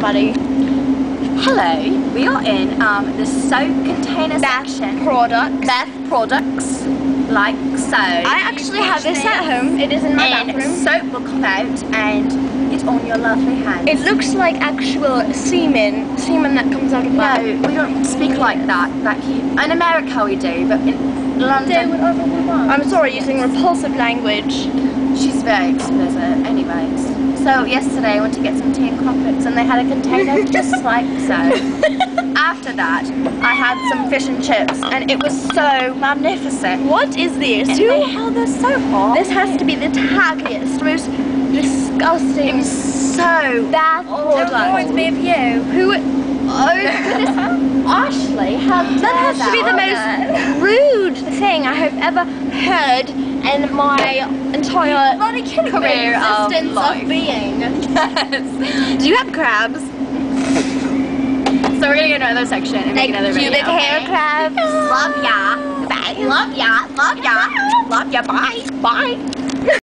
buddy. Hello, we are in the soap container section. Bath products, like so. I actually have this at home. It is in my bathroom. Soap will come out and it's on your lovely hands. It looks like actual semen that comes out of my... No, we don't speak like that. In America we do, but in London... I'm sorry, using repulsive language. She's very explicit. Anyways. So yesterday I went to get some tea and crumpets and they had a container just like so. After that, I had some fish and chips and it was so magnificent. What is this? They held us so hot. This has to be the taggiest, most disgusting. It was so bath product. It reminds me of you. Who? Oh goodness, Ashley, that has to be the most rude thing I have ever heard in my entire career of being. Yes. Do you have crabs? So we're gonna go to another section and make another video. Pubic hair crabs. Love ya. Bye. Love ya. Love ya. Love ya. Bye. Bye.